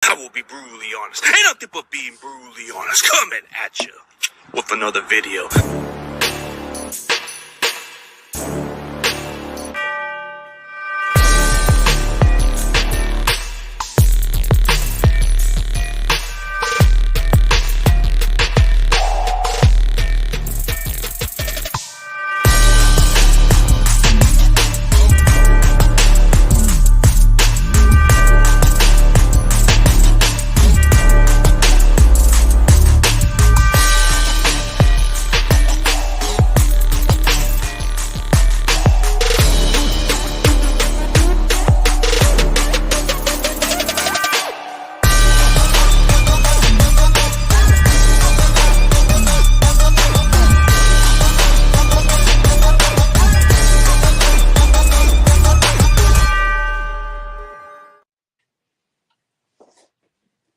I will be brutally honest. Ain't nothing but being brutally honest. Coming at you with another video.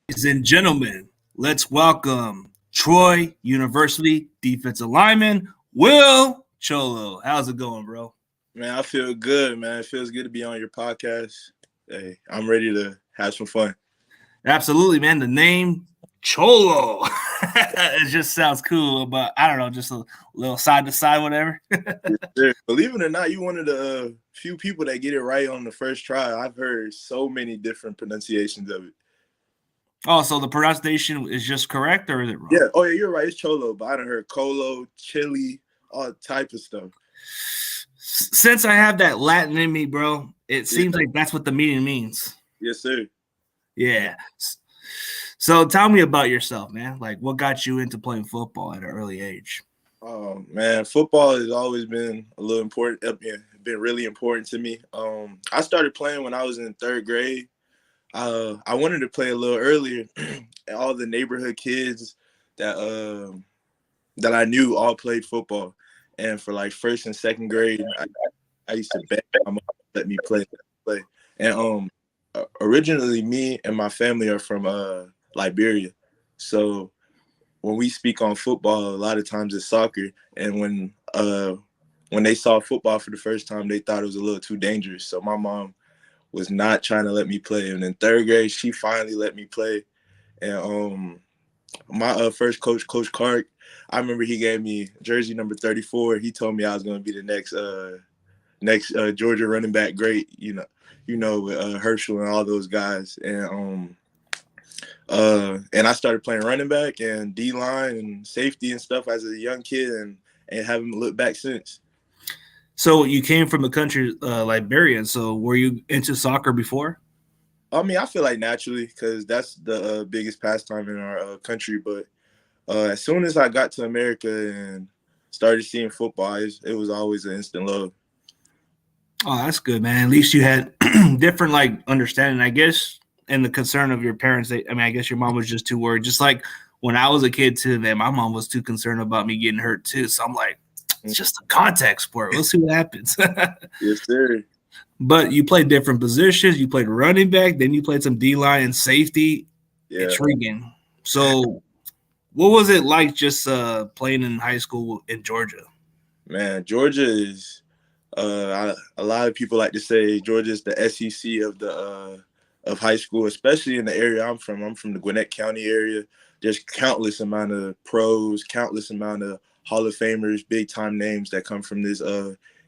Ladies and gentlemen, let's welcome Troy University defensive lineman Will Choloh. How's it going, bro? Man, I feel good, man. It feels good to be on your podcast. Hey, I'm ready to have some fun. Absolutely, man. The name Choloh. It just sounds cool, but I don't know, just a little side to side, whatever. Yes, believe it or not, you're one of the few people that get it right on the first try. I've heard so many different pronunciations of it. Oh, so the pronunciation is just correct, or is it wrong? Yeah. Oh, yeah, you're right. It's Cholo, but I done heard Colo, Chili, all type of stuff. Since I have that Latin in me, bro, it seems like that's what the meaning means. Yes, sir. Yeah. So tell me about yourself, man. Like, what got you into playing football at an early age? Oh, man, football has always been a little important. Been really important to me. I started playing when I was in third grade. I wanted to play a little earlier. All the neighborhood kids that I knew all played football, and for like first and second grade, I used to beg my mom to let me play. And originally, me and my family are from Liberia, so when we speak on football, a lot of times it's soccer. And when they saw football for the first time, they thought it was a little too dangerous. So my mom was not trying to let me play. And in third grade, she finally let me play. And my first coach, Coach Clark, I remember he gave me jersey number 34. He told me I was going to be the next Georgia running back great, with Herschel and all those guys. And I started playing running back and D-line and safety and stuff as a young kid and haven't looked back since. So you came from the country Liberia. So were you into soccer before? I mean, I feel like naturally because that's the biggest pastime in our country. But as soon as I got to America and started seeing football, it was always an instant love. Oh, that's good, man. At least you had different understanding, I guess, and the concern of your parents. I guess your mom was just too worried. Just like when I was a kid too, man, my mom was too concerned about me getting hurt too. So I'm like, it's just a contact sport. We'll see what happens. Yes, sir. But you played different positions. You played running back. Then you played some D-line and safety. Yeah. Intriguing. So what was it like just playing in high school in Georgia? Man, Georgia is a lot of people like to say Georgia is the SEC of high school, especially in the area I'm from. I'm from the Gwinnett County area. There's countless amount of pros, countless amount of Hall of Famers, big time names that come from this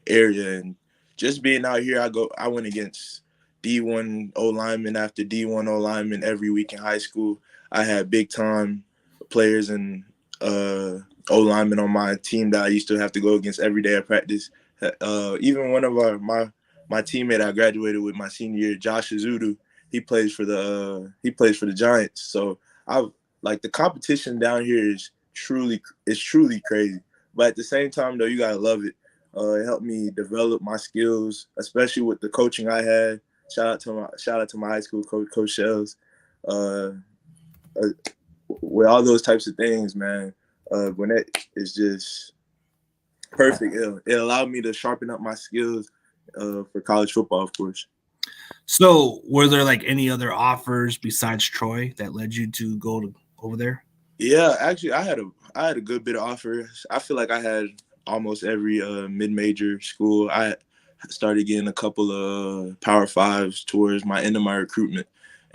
area. And just being out here, I went against D1 O linemen after D1 O linemen every week in high school. I had big time players and O linemen on my team that I used to have to go against every day at practice. Even one of my teammate I graduated with my senior year, Josh Azudu, he plays for the Giants. So the competition down here is truly crazy. But at the same time, though, you gotta love it. It helped me develop my skills, especially with the coaching I had. Shout out to my high school coach, Coach Shells. With all those types of things, man, Gwinnett is just perfect. It allowed me to sharpen up my skills for college football, of course. So were there any other offers besides Troy that led you to go over there? Yeah, actually, I had a good bit of offers. I feel like I had almost every mid-major school. I started getting a couple of Power Fives towards my end of my recruitment,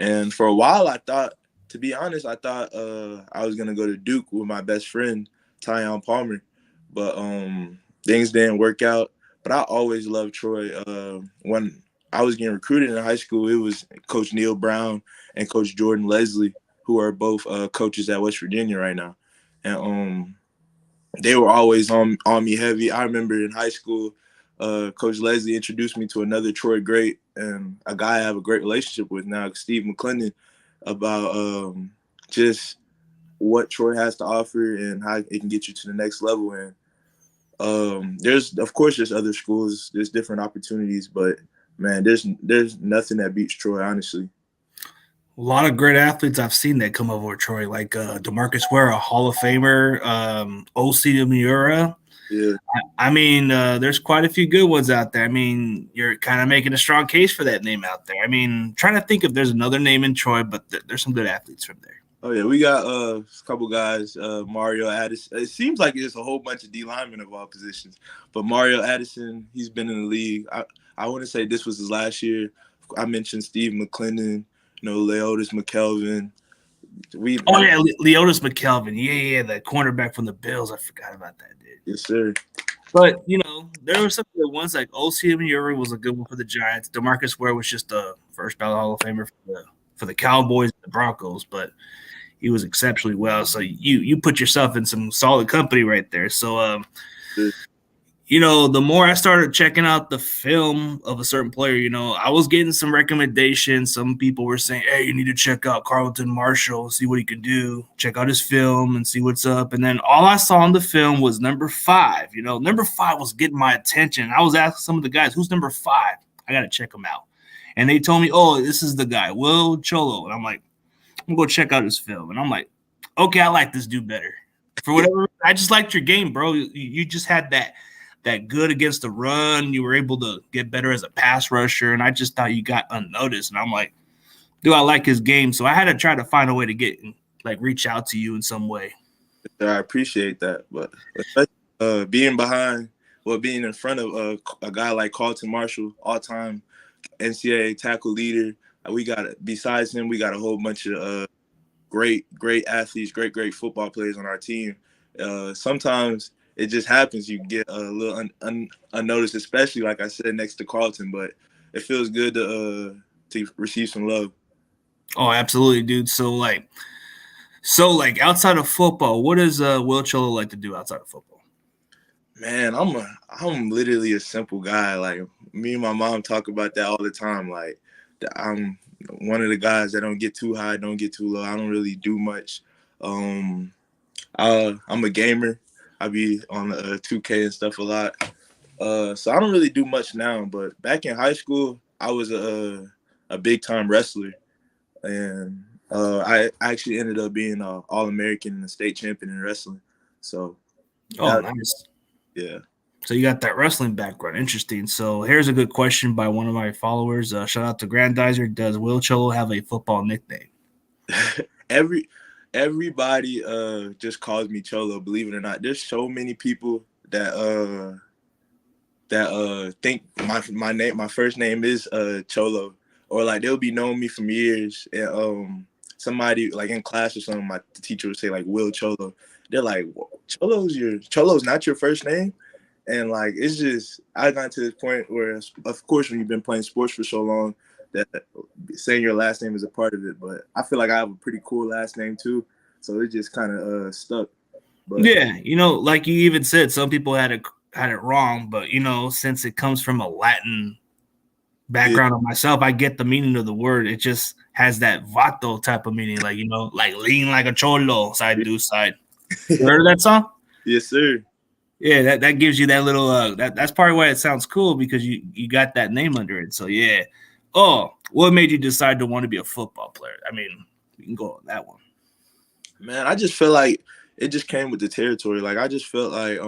And for a while, to be honest, I thought I was gonna go to Duke with my best friend Tyon Palmer, but things didn't work out. But I always loved Troy. When I was getting recruited in high school, it was Coach Neil Brown and Coach Jordan Leslie, who are both coaches at West Virginia right now, and they were always on me heavy. I remember in high school, Coach Leslie introduced me to another Troy great and a guy I have a great relationship with now, Steve McClendon, about just what Troy has to offer and how it can get you to the next level. And there's other schools, there's different opportunities, but man, there's nothing that beats Troy, honestly. A lot of great athletes I've seen that come over Troy, like DeMarcus Ware, a Hall of Famer, OC Miura. Yeah. I mean, there's quite a few good ones out there. I mean, you're kind of making a strong case for that name out there. I mean, trying to think if there's another name in Troy, but there's some good athletes from there. Oh, yeah, we got a couple guys, Mario Addison. It seems like it's a whole bunch of D linemen of all positions. But Mario Addison, he's been in the league. I want to say this was his last year. I mentioned Steve McClendon, Leotis McKelvin. Leotis McKelvin. Yeah, the cornerback from the Bills. I forgot about that, dude. Yes, sir. But, there were some good ones, like O.C. Miura was a good one for the Giants. DeMarcus Ware was just a first ballot Hall of Famer for the Cowboys and the Broncos, but he was exceptionally well. So you put yourself in some solid company right there. So, the more I started checking out the film of a certain player, I was getting some recommendations. Some people were saying, hey, you need to check out Carlton Martial, see what he can do, check out his film and see what's up. And then all I saw on the film was number 5. Number 5 was getting my attention. I was asking some of the guys, who's number 5? I got to check him out. And they told me, oh, this is the guy, Will Choloh. And I'm like, I'm going to go check out his film. And I'm like, okay, I like this dude better. For whatever reason, I just liked your game, bro. You just had that good against the run. You were able to get better as a pass rusher, and I just thought you got unnoticed. And I'm like, dude, I like his game. So I had to try to find a way to reach out to you in some way. I appreciate that. But being in front of a guy like Carlton Martial, all-time NCAA tackle leader, besides him, we got a whole bunch of great athletes, great football players on our team. Sometimes it just happens you get a little unnoticed, especially like I said, next to Carlton. But it feels good to receive some love. Oh, absolutely, dude. So outside of football, what does Will Choloh like to do outside of football? Man, I'm literally a simple guy. Like, me and my mom talk about that all the time. Like, I'm one of the guys that don't get too high, don't get too low. I don't really do much. I'm a gamer. I be on 2K and stuff a lot. So I don't really do much now. But back in high school, I was a big time wrestler, and I actually ended up being an All-American and a state champion in wrestling. So, nice. Yeah. So you got that wrestling background. Interesting. So here's a good question by one of my followers. Shout out to Grandizer. Does Will Choloh have a football nickname? Everybody just calls me Cholo, believe it or not. There's so many people that think my first name is Cholo, or like they'll be knowing me from years, and somebody like in class or something, my teacher would say like Will Choloh. They're like, Cholo's not your first name? And like, it's just, I got to this point where, of course, when you've been playing sports for so long, that saying your last name is a part of it. But I feel like I have a pretty cool last name too, so it just kind of stuck. But yeah, like you even said, some people had it wrong, but since it comes from a Latin background of myself, I get the meaning of the word. It just has that vato type of meaning, like like lean like a cholo, side do side. You heard of that song? Yes, sir. Yeah, that gives you that little that's probably why it sounds cool, because you got that name under it. So yeah. Oh, what made you decide to want to be a football player? I mean, we can go on that one. Man, I just feel like it just came with the territory. Like, I just felt like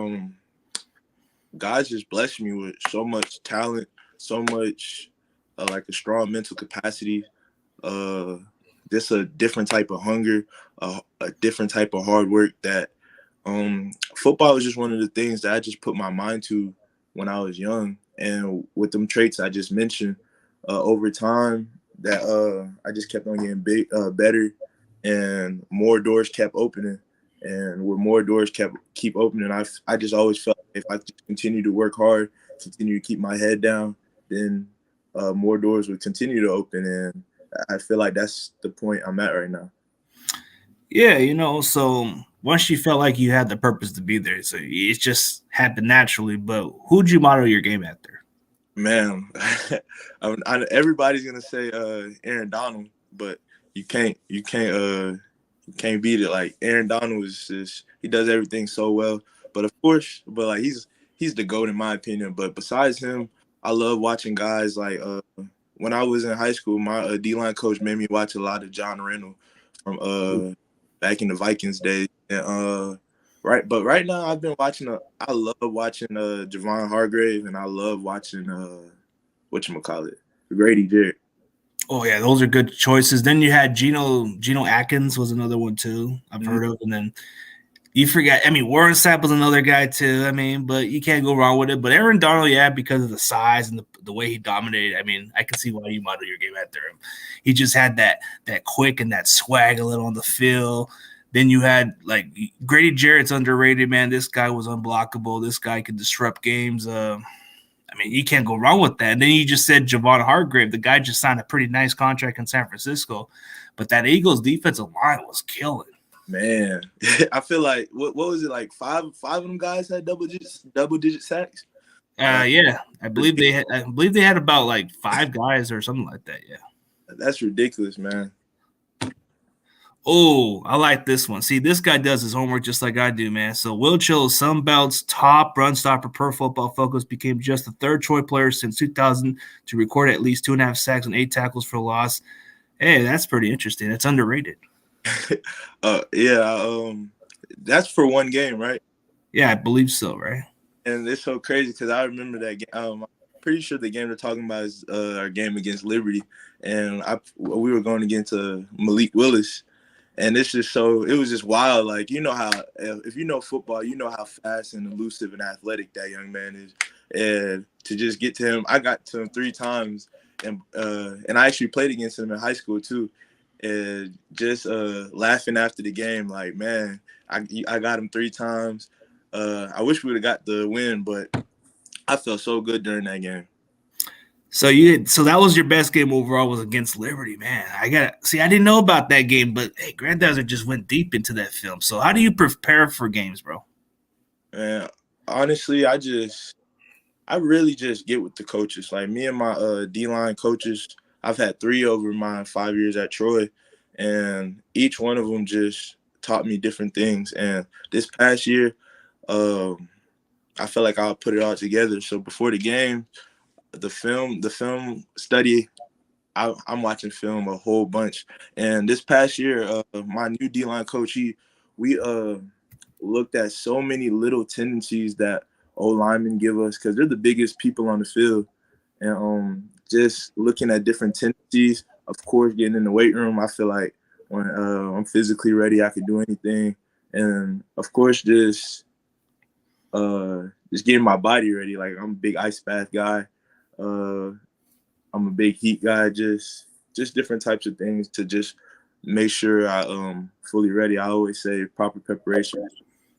God just blessed me with so much talent, so much like a strong mental capacity, just a different type of hunger, a different type of hard work that football was just one of the things that I just put my mind to when I was young. And with them traits I just mentioned, over time, that I just kept on getting better, and more doors kept opening. And with more doors keep opening, I just always felt like if I just continue to work hard, continue to keep my head down, then more doors would continue to open. And I feel like that's the point I'm at right now. Yeah, so once you felt like you had the purpose to be there, so it just happened naturally. But who'd you model your game after? Man, everybody's gonna say Aaron Donald, but you can't beat it. Like Aaron Donald is just he does everything so well. But of course, like he's the GOAT in my opinion. But besides him, I love watching guys like when I was in high school, my D-line coach made me watch a lot of John Randall from back in the Vikings days. And right now I've been watching I love watching Javon Hargrave, and I love watching whatchamacallit, Grady Jarrett. Oh yeah, those are good choices. Then you had Geno Atkins was another one too. I've heard of, and then you forgot. I mean, Warren Sapp was another guy too. I mean, but you can't go wrong with it. But Aaron Donald, yeah, because of the size and the way he dominated. I mean, I can see why you model your game after him. He just had that quick and that swag a little on the field. Then you had like Grady Jarrett's underrated, man. This guy was unblockable. This guy could disrupt games. I mean, you can't go wrong with that. And then you just said Javon Hargrave. The guy just signed a pretty nice contract in San Francisco, but that Eagles defensive line was killing. Man, I feel like what was it like five of them guys had double digit sacks. Yeah, I believe they had about like 5 guys or something like that. Yeah, that's ridiculous, man. Oh, I like this one. See, this guy does his homework just like I do, man. So Will Choloh, Sunbelt's top run stopper per Football Focus, became just the third choice player since 2000 to record at least 2.5 sacks and 8 tackles for loss. Hey, that's pretty interesting. That's underrated. Yeah, that's for one game, right? Yeah, I believe so, right? And it's so crazy because I remember that game. I'm pretty sure the game they're talking about is our game against Liberty, and we were going against Malik Willis. And it's just it was just wild. Like, you know how, if you know football, you know how fast and elusive and athletic that young man is. And to just get to him, I got to him 3 times. And I actually played against him in high school too. And just laughing after the game, like, man, I got him 3 times. I wish we would have got the win, but I felt so good during that game. So that was your best game overall was against Liberty, man. I didn't know about that game, but hey, Granddadzer just went deep into that film. So how do you prepare for games, bro? Man, honestly, I really just get with the coaches. Like me and my D-line coaches, I've had 3 over my 5 years at Troy, and each one of them just taught me different things. And this past year, I felt like I'll put it all together. So before the game, the film study, I'm watching film a whole bunch. And this past year, my new D-line coach, we looked at so many little tendencies that O-linemen give us because they're the biggest people on the field. And just looking at different tendencies, of course, getting in the weight room, I feel like when I'm physically ready, I could do anything. And of course, just getting my body ready. Like I'm a big ice bath guy. I'm a big heat guy. Just different types of things to just make sure I fully ready. I always say proper preparation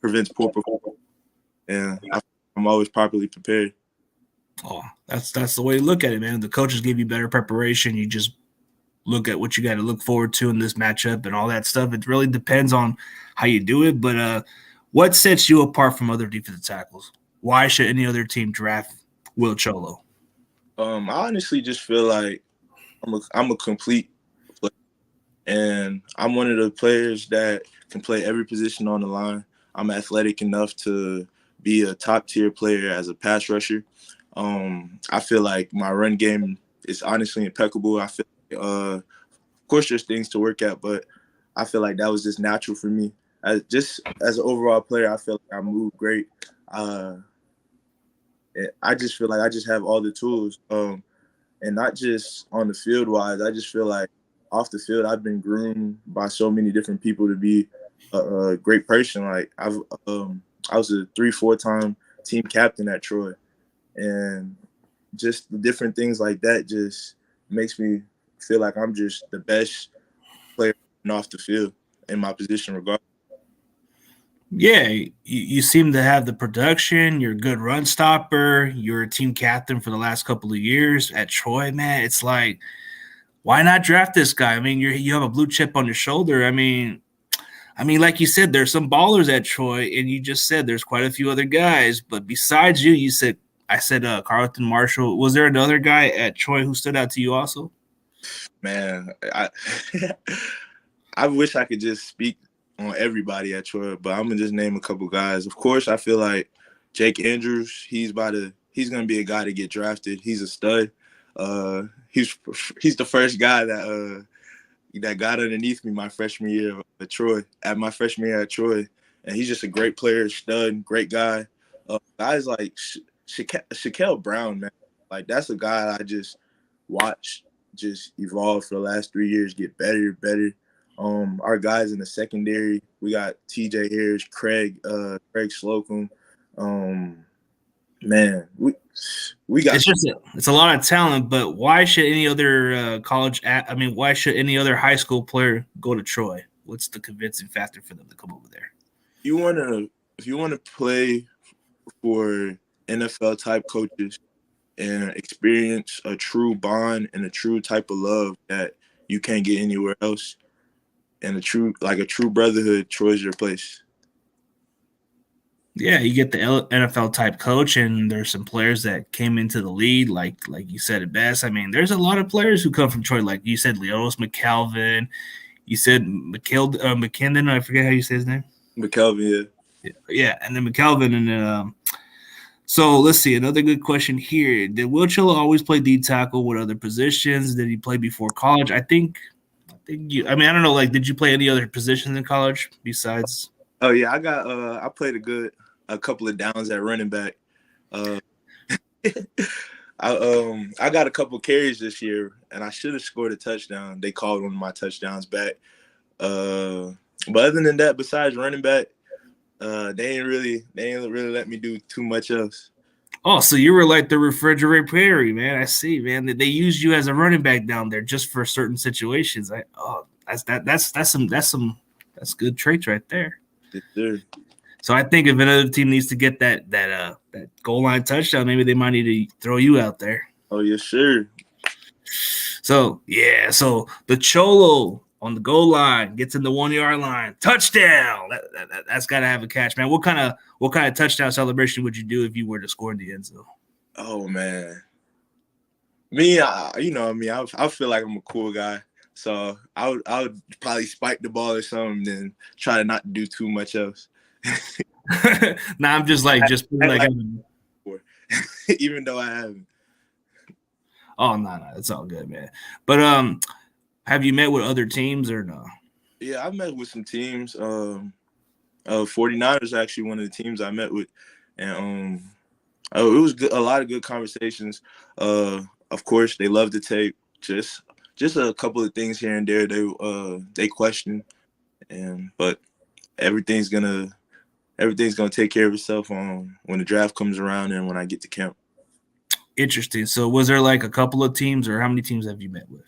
prevents poor performance, and I'm always properly prepared. Oh, that's the way to look at it, man. The coaches give you better preparation. You just look at what you got to look forward to in this matchup and all that stuff. It really depends on how you do it. But what sets you apart from other defensive tackles? Why should any other team draft Will Choloh? I honestly just feel like I'm a complete player, and I'm one of the players that can play every position on the line. I'm athletic enough to be a top tier player as a pass rusher. I feel like my run game is honestly impeccable. I feel like, of course there's things to work at, but I feel like that was just natural for me. As an overall player, I feel like I move great. I just feel like I just have all the tools, and not just on the field wise. I just feel like off the field, I've been groomed by so many different people to be a great person. Like I was a 3-4 time team captain at Troy, and just the different things like that just makes me feel like I'm just the best player off the field in my position, regardless. Yeah, you seem to have the production. You're a good run stopper. You're a team captain for the last couple of years at Troy, man. It's like, why not draft this guy? I mean, you have a blue chip on your shoulder. I mean, like you said, there's some ballers at Troy, and you just said there's quite a few other guys. But besides you, I said Carlton Marshall. Was there another guy at Troy who stood out to you also? Man, I wish I could just speak on everybody at Troy, but I'm gonna just name a couple guys. Of course, I feel like Jake Andrews. He's gonna be a guy to get drafted. He's a stud. He's the first guy that got underneath me my freshman year at Troy. And he's just a great player, stud, great guy. Guys like Shaquille Brown, man. Like, that's a guy I just watched just evolve for the last 3 years, get better. Our guys in the secondary, we got TJ Harris, Craig Slocum. Man, we got. It's a lot of talent, but why should any other why should any other high school player go to Troy? What's the convincing factor for them to come over there? If you wanna play for NFL type coaches and experience a true bond and a true type of love that you can't get anywhere else, and a true brotherhood, Troy's your place. Yeah, you get the NFL type coach, and there's some players that came into the league, like you said it best. I mean, there's a lot of players who come from Troy, like you said, Leotis McKelvin. You said McKinnon. I forget how you say his name. McKelvin, yeah, and then McKelvin, and so let's see. Another good question here: did Will Choloh always play D tackle? What other positions did he play before college? I think you. I mean, I don't know. Like, did you play any other positions in college besides? Oh yeah, I played a couple of downs at running back. I got a couple carries this year, and I should have scored a touchdown. They called one of my touchdowns back. But other than that, besides running back, they ain't really let me do too much else. Oh, so you were like the refrigerator Perry, man. I see, man. They used you as a running back down there just for certain situations. That's good traits right there. Yes, sir. So I think if another team needs to get that goal line touchdown, maybe they might need to throw you out there. Oh, yes, sure. So the Cholo on the goal line gets in the 1 yard line, touchdown. That's got to have a catch, man. What kind of touchdown celebration would you do if you were to score in the end zone? Oh man, me, I feel like I'm a cool guy, so I would probably spike the ball or something, and try to not do too much else. Nah, I'm just even though I haven't. Oh no, it's all good, man. But have you met with other teams or no? Yeah, I've met with some teams. 49ers actually one of the teams I met with, and it was good, a lot of good conversations. Of course, they love the tape. Just a couple of things here and there they question, but everything's gonna take care of itself when the draft comes around and when I get to camp. Interesting. So was there like a couple of teams, or how many teams have you met with?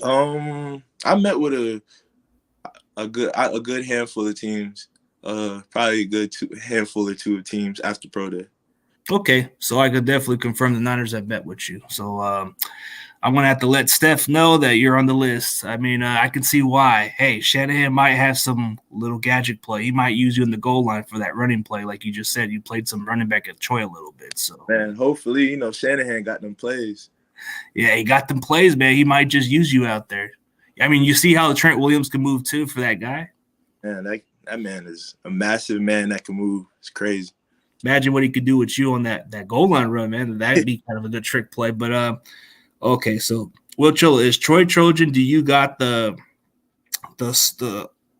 I met with a good handful of teams. Probably a good handful or two of teams after Pro Day. Okay, so I could definitely confirm the Niners have met with you. So I'm going to have to let Steph know that you're on the list. I mean, I can see why. Hey, Shanahan might have some little gadget play. He might use you in the goal line for that running play. Like you just said, you played some running back at Troy a little bit. So, man, hopefully, Shanahan got them plays. Yeah, he got them plays, man. He might just use you out there. I mean, you see how Trent Williams can move too for that guy? Man, that man is a massive man that can move. It's crazy. Imagine what he could do with you on that goal line run, man. That'd be kind of a good trick play. But okay, so Will Choloh, is Troy Trojan? Do you got the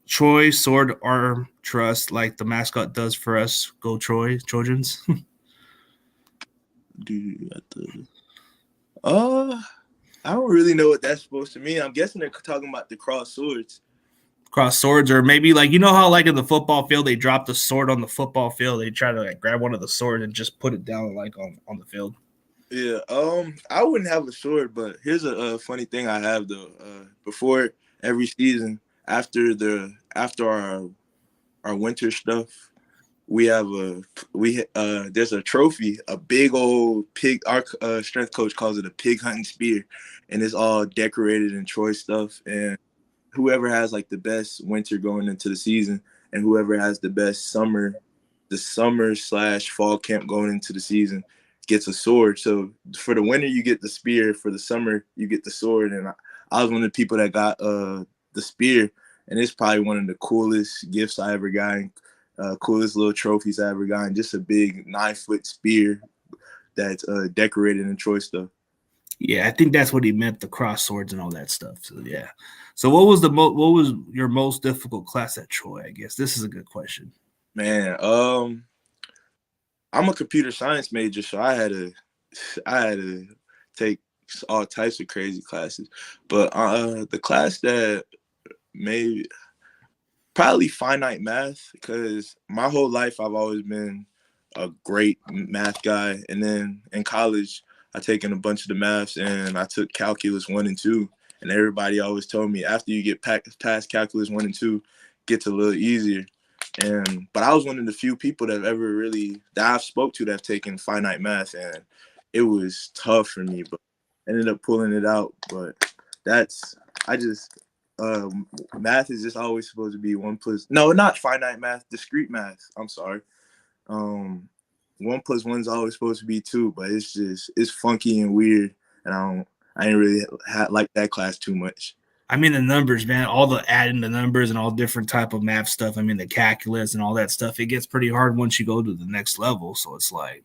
Troy sword arm trust like the mascot does for us? Go Troy Trojans. Do you got the? I don't really know what that's supposed to mean. I'm guessing they're talking about the cross swords. Cross swords, or maybe like how like in the football field they drop the sword on the football field. They try to like grab one of the swords and just put it down like on the field. Yeah, I wouldn't have a sword, but here's a funny thing I have though. Before every season, after our winter stuff, we have there's a trophy, a big old pig. Our strength coach calls it a pig hunting spear, and it's all decorated in Troy stuff. And whoever has like the best winter going into the season, and whoever has the best the summer/fall camp going into the season gets a sword. So for the winter you get the spear, for the summer you get the sword. And I was one of the people that got the spear, and it's probably one of the coolest gifts I ever got, coolest little trophies I ever got, and just a big 9-foot spear that's decorated in Troy stuff. Yeah, I think that's what he meant, the cross swords and all that stuff. So yeah. So what was your most difficult class at Troy? I guess this is a good question. Man, I'm a computer science major, so I had to take all types of crazy classes. But the class that made probably finite math, because my whole life I've always been a great math guy. And then in college, I taken a bunch of the maths and I took calculus 1 and 2. And everybody always told me after you get past calculus 1 and 2, it gets a little easier. But I was one of the few people that I've spoke to that have taken finite math, and it was tough for me, but I ended up pulling it out. But that's I just math is just always supposed to be 1 plus, no, not finite math, discrete math. I'm sorry. 1 plus 1 is always supposed to be 2, but it's funky and weird, and I ain't really like that class too much. I mean the numbers, man, all the adding the numbers and all different type of math stuff. I mean the calculus and all that stuff. It gets pretty hard once you go to the next level. So it's like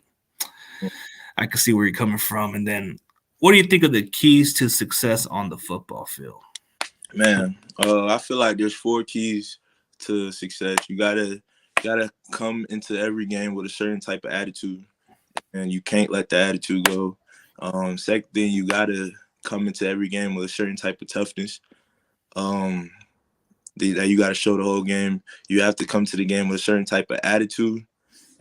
I can see where you're coming from. And then what do you think of the keys to success on the football field? Man, I feel like there's 4 keys to success. You gotta come into every game with a certain type of attitude, and you can't let the attitude go. Second thing, you gotta come into every game with a certain type of toughness. Um, that you gotta show the whole game. You have to come to the game with a certain type of attitude. And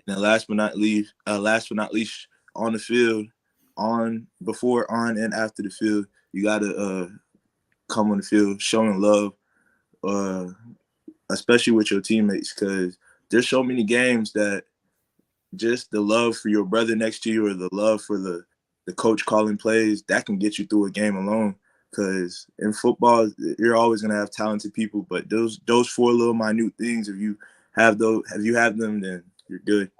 then last but not least, on the field, before, on, and after the field, you gotta come on the field showing love, uh, especially with your teammates, because there's so many games that just the love for your brother next to you, or the love for the coach calling plays, that can get you through a game alone. Because in football, you're always gonna have talented people, but those 4 little minute things, if you have them, then you're good.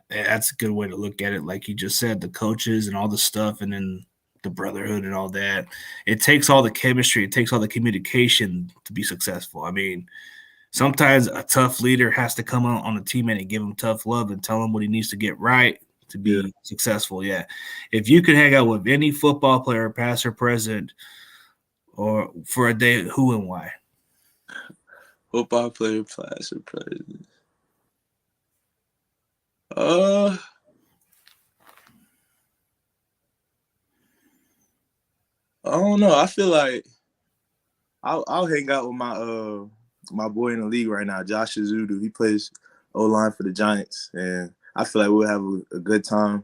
That's a good way to look at it. Like you just said, the coaches and all the stuff, and then the brotherhood and all that. It takes all the chemistry, it takes all the communication to be successful. I mean, sometimes a tough leader has to come on a teammate and give him tough love and tell him what he needs to get right to Yeah. be successful. Yeah. If you could hang out with any football player, past or present, or for a day, who and why? Football player, class, or president. Uh, I don't know. I feel like I'll hang out with my boy in the league right now, Josh Azudu. He plays O line for the Giants, and I feel like we'll have a good time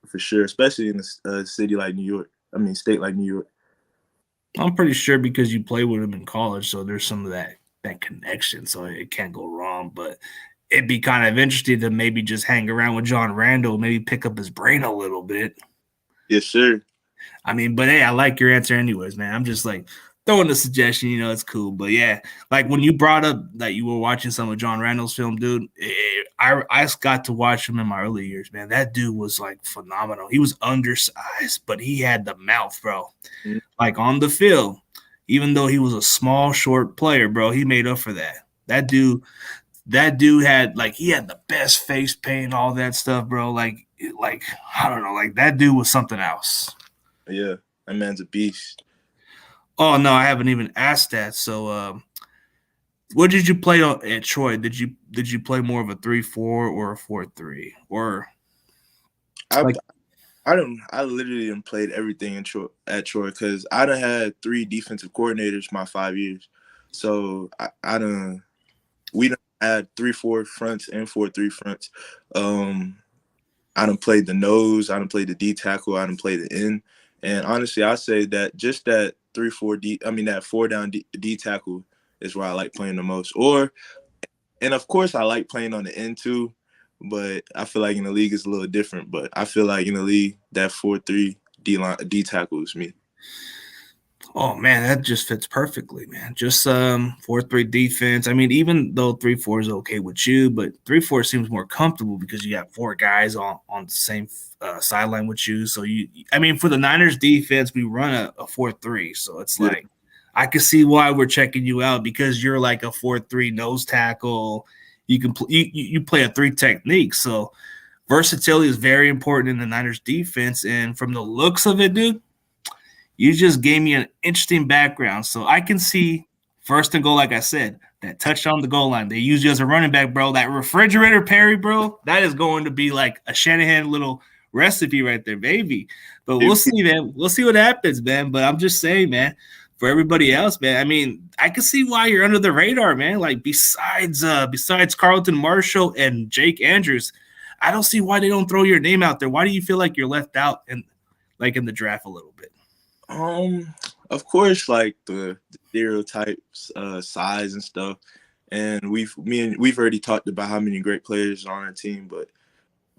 for sure, especially in a city like New York. I mean, state like New York. I'm pretty sure because you played with him in college, so there's some of that connection, so it can't go wrong. But it'd be kind of interesting to maybe just hang around with John Randall, maybe pick up his brain a little bit. Yes, sir. I mean, but hey, I like your answer anyways, man. I'm just like throwing a suggestion, it's cool. But yeah, like when you brought up that you were watching some of John Randall's film, dude, I got to watch him in my early years, man. That dude was like phenomenal. He was undersized, but he had the mouth, bro. Mm-hmm. Like on the field, even though he was a small, short player, bro, he made up for that. That dude had he had the best face paint, all that stuff, bro. Like I don't know, like that dude was something else. Yeah, that man's a beast. Oh no, I haven't even asked that. So, what did you play at Troy? Did you play more of a 3-4 or a 4-3 or I like? I literally done played everything at Troy, because I done had 3 defensive coordinators my 5 years. So we done had 3-4 fronts and 4-3 fronts. I done played the nose, I done played the D tackle, I done played the end. And honestly, I say that just that 3-4 D, I mean that 4 down D tackle is where I like playing the most. And of course, I like playing on the end too, but I feel like in the league it's a little different. But I feel like in the league that 4-3 D tackle is me. Oh man, that just fits perfectly, man. Just 4-3 defense. I mean, even though 3-4 is okay with you, but 3-4 seems more comfortable because you got 4 guys on the same sideline with you. So I mean, for the Niners defense, we run a 4-3. So it's Yeah. like I can see why we're checking you out because you're like a 4-3 nose tackle. You can you play a 3 technique. So versatility is very important in the Niners defense. And from the looks of it, dude, you just gave me an interesting background. So I can see first and goal, like I said, that touchdown on the goal line. They use you as a running back, bro. That refrigerator Perry, bro, that is going to be like a Shanahan little recipe right there, baby. But we'll see, man. We'll see what happens, man. But I'm just saying, man, for everybody else, man, I mean, I can see why you're under the radar, man. Like besides Carlton Marshall and Jake Andrews, I don't see why they don't throw your name out there. Why do you feel like you're left out in the draft a little bit? Of course, like the stereotypes, size and stuff, and we've already talked about how many great players are on our team. But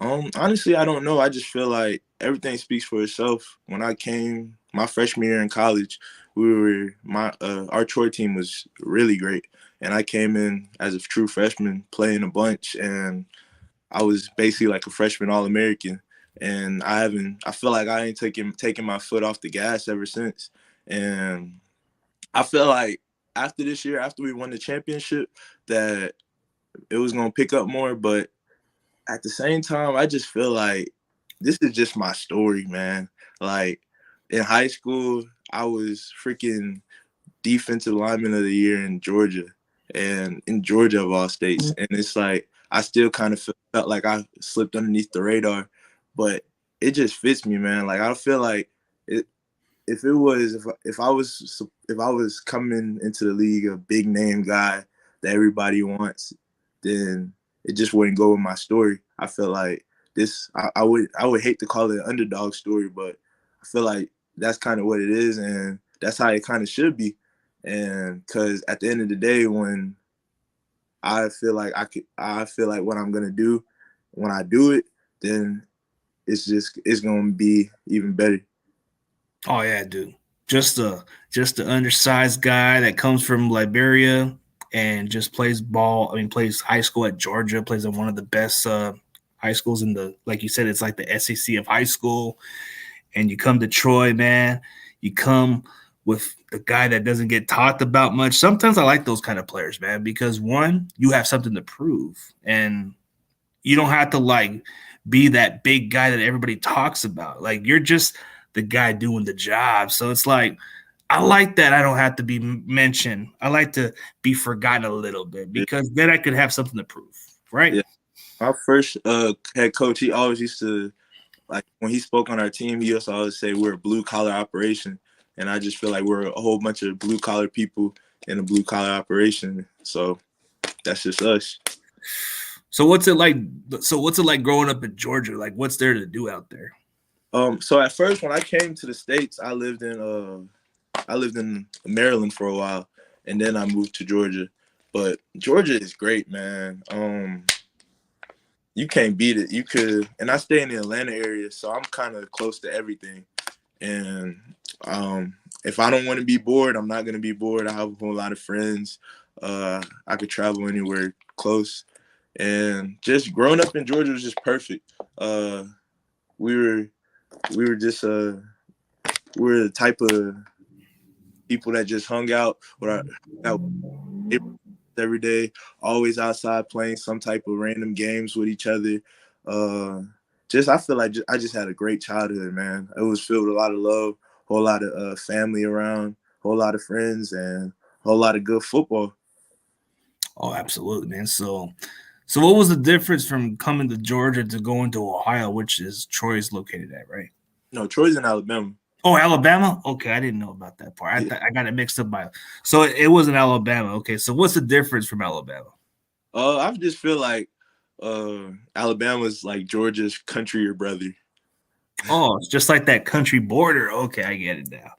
honestly, I don't know. I just feel like everything speaks for itself. When I came my freshman year in college, our Troy team was really great, and I came in as a true freshman, playing a bunch, and I was basically like a freshman All-American. And I feel like I ain't taking my foot off the gas ever since. And I feel like after this year, after we won the championship, that it was gonna pick up more. But at the same time, I just feel like this is just my story, man. Like in high school, I was freaking defensive lineman of the year in Georgia, and in Georgia of all states. And it's like I still kind of felt like I slipped underneath the radar, but it just fits me, man. Like I feel like it. If I was coming into the league a big name guy that everybody wants, then it just wouldn't go with my story. I feel like this. I would hate to call it an underdog story, but I feel like that's kind of what it is, and that's how it kind of should be. And because at the end of the day, when I feel like what I'm gonna do, when I do it, then it's gonna be even better. Oh yeah, dude. Just a undersized guy that comes from Liberia and just plays ball. I mean, plays high school at Georgia. Plays at one of the best high schools in the, like you said, it's like the SEC of high school. And you come to Troy, man. You come with a guy that doesn't get talked about much. Sometimes I like those kind of players, man, because one, you have something to prove, and you don't have to like be that big guy that everybody talks about. Like you're just the guy doing the job. So it's like I like that I don't have to be mentioned. I like to be forgotten a little bit because then I could have something to prove, right? Yeah. Our first head coach, he always used to, like when he spoke on our team, he used to always say we're a blue collar operation, and I just feel like we're a whole bunch of blue collar people in a blue collar operation. So that's just us. So what's it like? Growing up in Georgia? Like, what's there to do out there? So at first, when I came to the States, I lived in Maryland for a while, and then I moved to Georgia. But Georgia is great, man. You can't beat it. You could, and I stay in the Atlanta area, so I'm kind of close to everything. And if I don't want to be bored, I'm not gonna be bored. I have a whole lot of friends. I could travel anywhere close, and just growing up in Georgia was just perfect. We were just we're the type of people that just hung out with our every day, always outside playing some type of random games with each other. I feel like I just had a great childhood, man. It was filled with a lot of love, a whole lot of family around, a whole lot of friends, and a whole lot of good football. Oh, absolutely, man. So what was the difference from coming to Georgia to going to Ohio, which is Troy's located at, right? No, Troy's in Alabama. Oh, Alabama? Okay, I didn't know about that part. I got it mixed up so it was in Alabama. Okay, so what's the difference from Alabama? I just feel like Alabama's like Georgia's country brother. Oh, it's just like that country border. Okay, I get it now.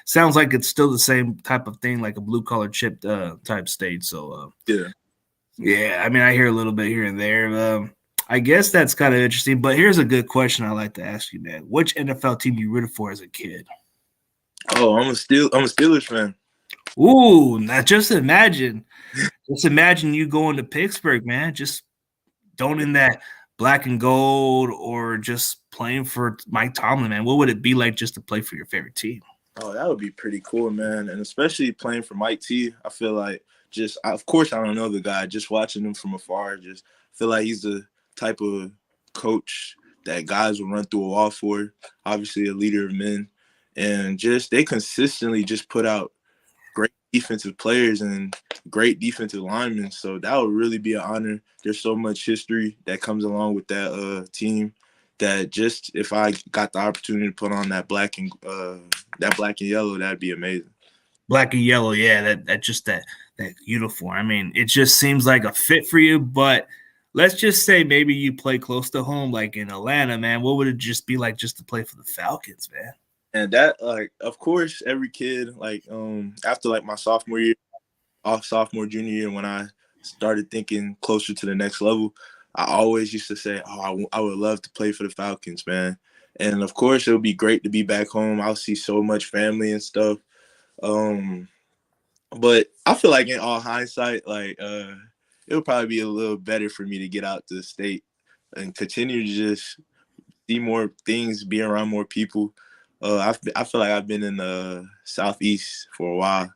Sounds like it's still the same type of thing, like a blue collar chip type state. So Yeah. yeah, I mean, I hear a little bit here and there. I guess that's kind of interesting. But here's a good question I like to ask you, man. Which NFL team you rooted for as a kid? Oh, I'm a Steelers fan. Ooh, now just imagine you going to Pittsburgh, man. Just donning that black and gold, or just playing for Mike Tomlin, man. What would it be like just to play for your favorite team? Oh, that would be pretty cool, man. And especially playing for Mike T. I feel like of course, I don't know the guy. Just watching him from afar, just feel like he's the type of coach that guys will run through a wall for. Obviously, a leader of men, and just they consistently just put out great defensive players and great defensive linemen. So that would really be an honor. There's so much history that comes along with that team. That just if I got the opportunity to put on that black and yellow, that'd be amazing. Black and yellow, yeah, that uniform. I mean, it just seems like a fit for you. But let's just say maybe you play close to home, like in Atlanta, man. What would it just be like just to play for the Falcons, man? And that, like, of course, every kid, like, after like my sophomore year, junior year, when I started thinking closer to the next level, I always used to say, oh, I would love to play for the Falcons, man. And of course, it would be great to be back home. I'll see so much family and stuff. But I feel like in all hindsight, like, it would probably be a little better for me to get out to the state and continue to just see more things, be around more people. I feel like I've been in the Southeast for a while.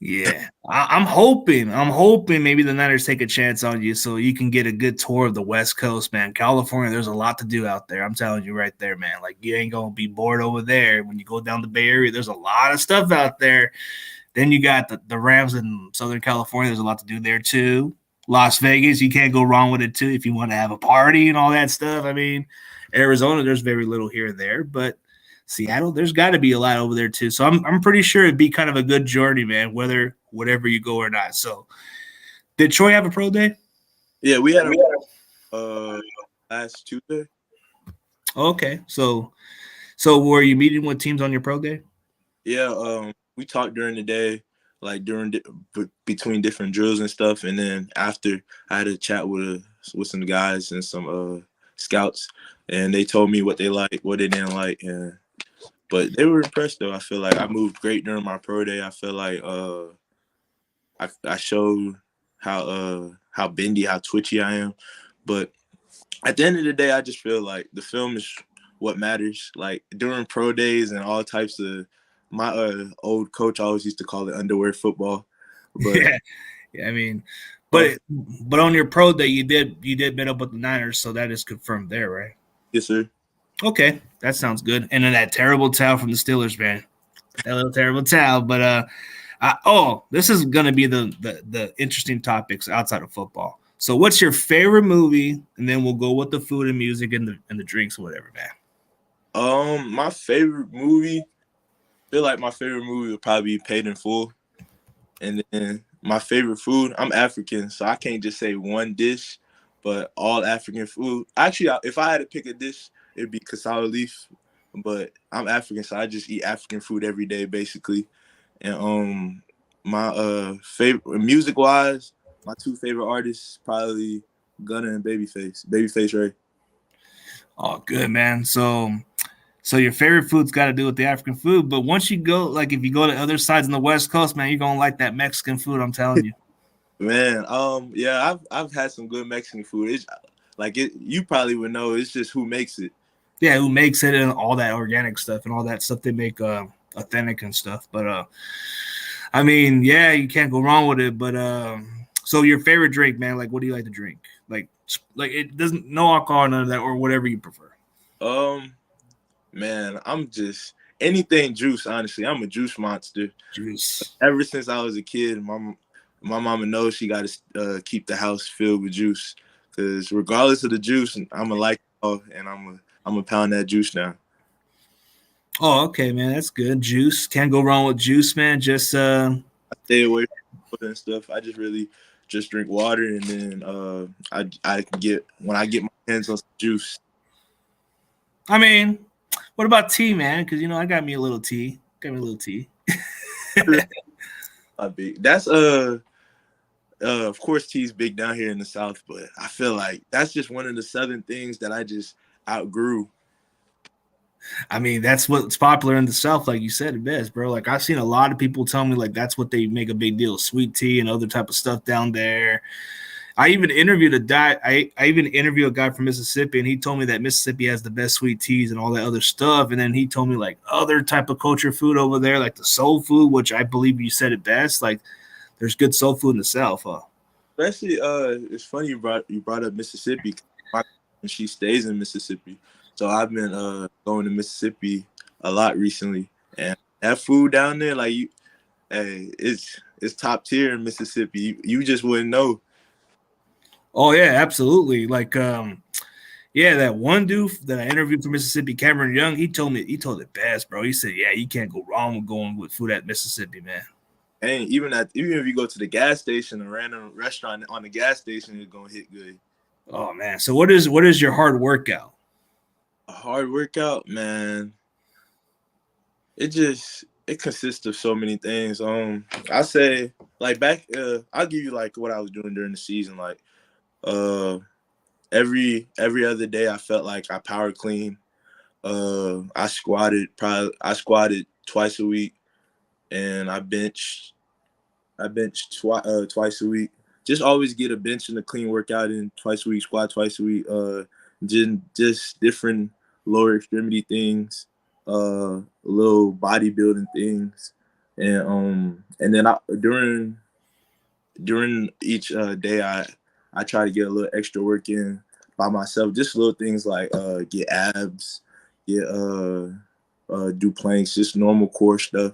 Yeah, I'm hoping maybe the Niners take a chance on you so you can get a good tour of the West Coast, man. California, there's a lot to do out there. I'm telling you right there, man. Like, you ain't gonna be bored over there. When you go down the Bay Area, there's a lot of stuff out there. Then you got the Rams in Southern California. There's a lot to do there too. Las Vegas, you can't go wrong with it too if you want to have a party and all that stuff. I mean, Arizona, there's very little here and there, but Seattle, there's got to be a lot over there too. So I'm pretty sure it'd be kind of a good journey, man, whatever you go or not. So did Troy have a pro day? Yeah, we had a last Tuesday. Okay. So were you meeting with teams on your pro day? Yeah, we talked during the day, like between different drills and stuff, and then after I had a chat with some guys and some scouts, and they told me what they liked, what they didn't like, but they were impressed though. I feel like I moved great during my pro day. I feel like I showed how bendy, how twitchy I am, but at the end of the day, I just feel like the film is what matters. Like during pro days and all types of, my old coach always used to call it underwear football. But yeah, I mean, but on your pro day, you did meet up with the Niners, so that is confirmed there, right? Yes, sir. Okay, that sounds good. And then that terrible towel from the Steelers, man. That little terrible towel. But this is gonna be the interesting topics outside of football. So, what's your favorite movie? And then we'll go with the food and music and the drinks or whatever, man. My favorite movie. I feel like my favorite movie would probably be Paid in Full. And then my favorite food, I'm African, so I can't just say one dish, but all African food. Actually, if I had to pick a dish, it'd be cassava leaf. But I'm African, so I just eat African food every day, basically. And my favorite, music-wise, my two favorite artists, probably Gunna and Babyface Ray. Oh, good, man. So your favorite food's got to do with the African food, but once you go, like if you go to other sides on the West Coast, man, you're gonna like that Mexican food. I'm telling you. Man, yeah, I've had some good Mexican food. It's like you probably would know. It's just who makes it. Yeah, who makes it and all that organic stuff and all that stuff they make authentic and stuff. But I mean, yeah, you can't go wrong with it. But so your favorite drink, man, like what do you like to drink? Like it doesn't no alcohol, none of that, or whatever you prefer. Man, I'm just anything juice. Honestly, I'm a juice monster. Juice. Ever since I was a kid, my mama knows she got to keep the house filled with juice. Because regardless of the juice, I'm a like and I'm a pound that juice now. Oh, okay, man, that's good. Juice, can't go wrong with juice, man. Just I stay away from soda and stuff. I just really just drink water, and then I get when I get my hands on some juice. I mean, what about tea, man? Because I got me a little tea. That's of course tea's big down here in the South, but I feel like that's just one of the Southern things that I just outgrew. I mean, that's what's popular in the South, like you said, the best, bro. Like I've seen a lot of people tell me like that's what they make a big deal, sweet tea and other type of stuff down there. I even interviewed a guy. I even interviewed a guy from Mississippi, and he told me that Mississippi has the best sweet teas and all that other stuff. And then he told me like other type of culture food over there, like the soul food, which I believe you said it best. Like there's good soul food in the South, huh? Especially, it's funny you brought up Mississippi. And she stays in Mississippi, so I've been going to Mississippi a lot recently, and that food down there, like it's top tier in Mississippi. You just wouldn't know. Oh yeah, absolutely. Like yeah, that one dude that I interviewed from Mississippi, Cameron Young, he told it best, bro. He said, yeah, you can't go wrong with going with food at Mississippi, man. And even if you go to the gas station, a random restaurant on the gas station is gonna hit good. Oh man. So what is your hard workout? A hard workout, man. It consists of so many things. I say like back I'll give you like what I was doing during the season. Like every other day I felt like I power clean. I squatted twice a week, and I benched twice a week. Just always get a bench and a clean workout in twice a week, squat twice a week. Just different lower extremity things, little bodybuilding things, and then during each day I try to get a little extra work in by myself. Just little things like get abs, do planks, just normal core stuff.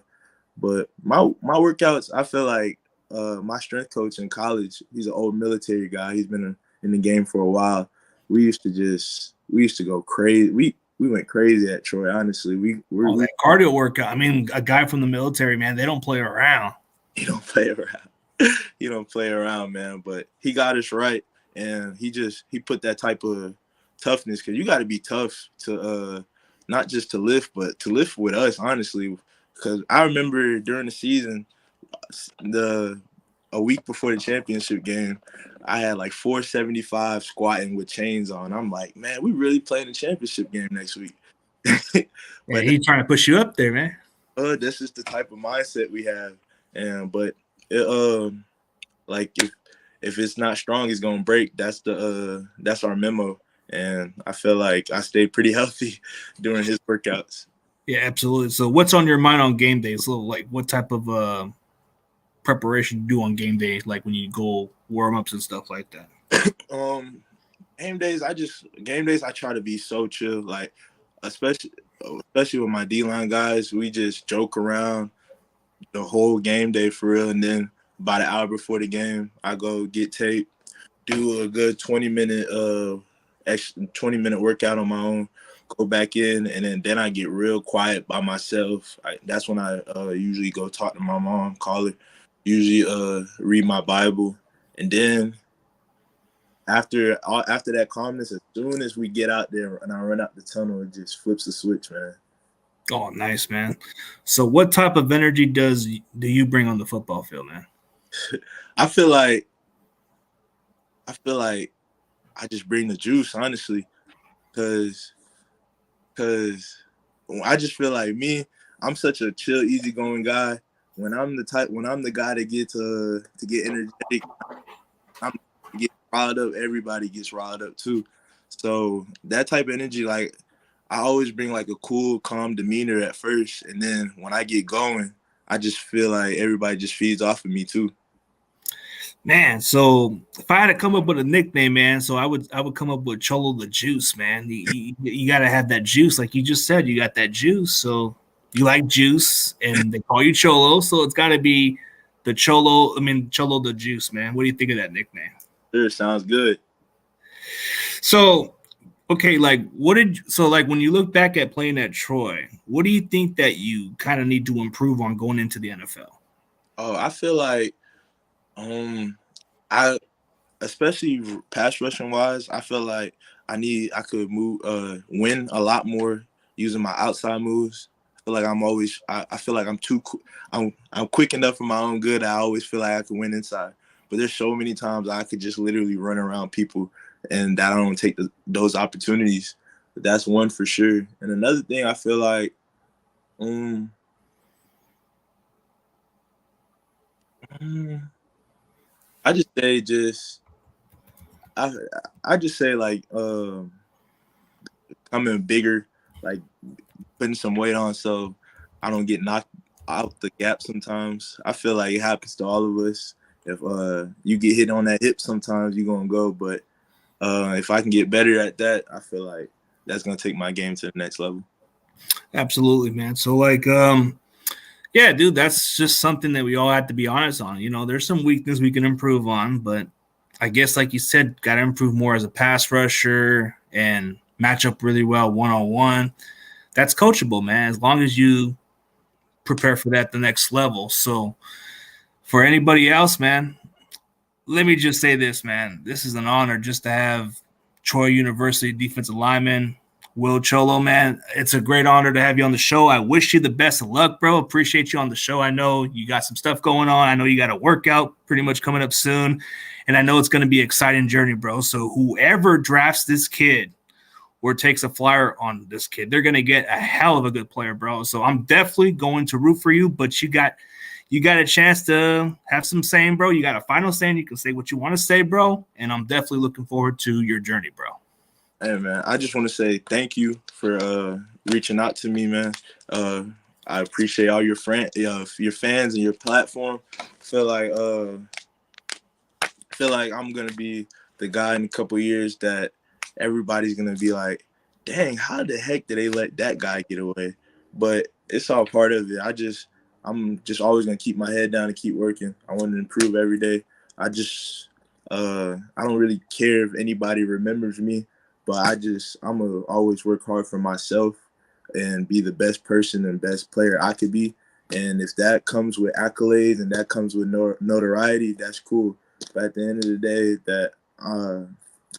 But my workouts, I feel like my strength coach in college, he's an old military guy. He's been in the game for a while. We used to go crazy. We went crazy at Troy, honestly. That cardio workout. I mean, a guy from the military, man, they don't play around. He don't play around. He don't play around, man. But he got us right, and he put that type of toughness, because you got to be tough to not just to lift, but to lift with us, honestly. Because I remember during the season, a week before the championship game, I had like 475 squatting with chains on. I'm like, man, we really playing the championship game next week. But he's trying to push you up there, man. That's just the type of mindset we have. But like if it's not strong, it's gonna break. That's our memo. And I feel like I stayed pretty healthy during his workouts. Yeah, absolutely. So what's on your mind on game day? So like what type of preparation you do on game day, like when you go warm-ups and stuff like that? Game days I try to be so chill, like especially with my D-line guys. We just joke around the whole game day for real, and then about an hour before the game I go get tape, do a good 20-minute workout on my own, go back in, and then I get real quiet by myself. That's when I usually go talk to my mom, call her, usually read my Bible, and then after that calmness, as soon as we get out there and I run out the tunnel, it just flips the switch, man. Oh, nice, man. So what type of energy do you bring on the football field, man? I feel like I just bring the juice, honestly, because I just feel like I'm such a chill, easygoing guy. When I'm the guy that to get energetic, I'm get riled up. Everybody gets riled up too. So that type of energy, like I always bring like a cool, calm demeanor at first, and then when I get going, I just feel like everybody just feeds off of me too. Man, so if I had to come up with a nickname, man, so I would come up with Cholo the Juice, man. You got to have that juice, like you just said. You got that juice, so you like juice, and they call you Cholo, so it's got to be the Cholo. Cholo the Juice, man. What do you think of that nickname? Sure, sounds good. So, okay, like when you look back at playing at Troy, what do you think that you kind of need to improve on going into the NFL? Oh, I feel like I especially pass rushing wise, I feel like I could win a lot more using my outside moves. I feel like I feel like I'm quick enough for my own good. I always feel like I can win inside. But there's so many times I could just literally run around people, and that I don't take those opportunities. But that's one for sure. And another thing I feel like, um, I just say just I I just say like coming bigger, like putting some weight on so I don't get knocked out the gap sometimes. I feel like it happens to all of us. If you get hit on that hip sometimes you're gonna go. But if I can get better at that, I feel like that's gonna take my game to the next level. Absolutely, man. So like yeah, dude, that's just something that we all have to be honest on. You know, there's some weakness we can improve on, but I guess, like you said, got to improve more as a pass rusher and match up really well one-on-one. That's coachable, man, as long as you prepare for that the next level. So for anybody else, man, let me just say this, man. This is an honor just to have Troy University defensive lineman Will Choloh, man. It's a great honor to have you on the show. I wish you the best of luck, bro. Appreciate you on the show. I know you got some stuff going on. I know you got a workout pretty much coming up soon. And I know it's going to be an exciting journey, bro. So whoever drafts this kid or takes a flyer on this kid, they're going to get a hell of a good player, bro. So I'm definitely going to root for you, but you got a chance to have some saying, bro. You got a final saying. You can say what you want to say, bro. And I'm definitely looking forward to your journey, bro. Hey, man, I just want to say thank you for reaching out to me, man. I appreciate all your fans and your platform. I feel like I'm gonna be the guy in a couple of years that everybody's gonna be like, dang, how the heck did they let that guy get away? But it's all part of it. I'm just always gonna keep my head down and keep working. I want to improve every day. I don't really care if anybody remembers me, but I'm gonna always work hard for myself and be the best person and best player I could be. And if that comes with accolades and that comes with notoriety, that's cool. But at the end of the day, that I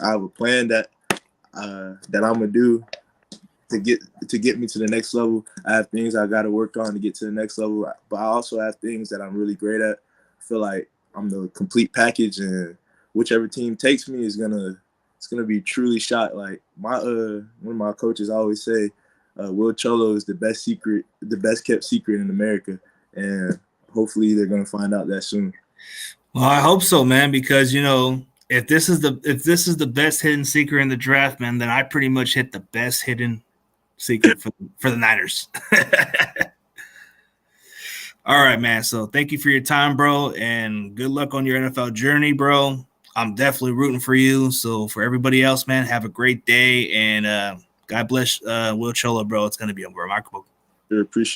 have a plan that I'm gonna do to get me to the next level. I have things I got to work on to get to the next level, but I also have things that I'm really great at. I feel like I'm the complete package, and whichever team takes me is gonna be truly shot. Like one of my coaches always say, Will Choloh is the best kept secret in America, and hopefully they're gonna find out that soon. Well, I hope so, man, because if this is the best hidden secret in the draft, man, then I pretty much hit the best hidden secret for the Niners. All right, man. So thank you for your time, bro, and good luck on your NFL journey, bro. I'm definitely rooting for you. So for everybody else, man, have a great day, and God bless Will Choloh, bro. It's going to be remarkable. Sure, appreciate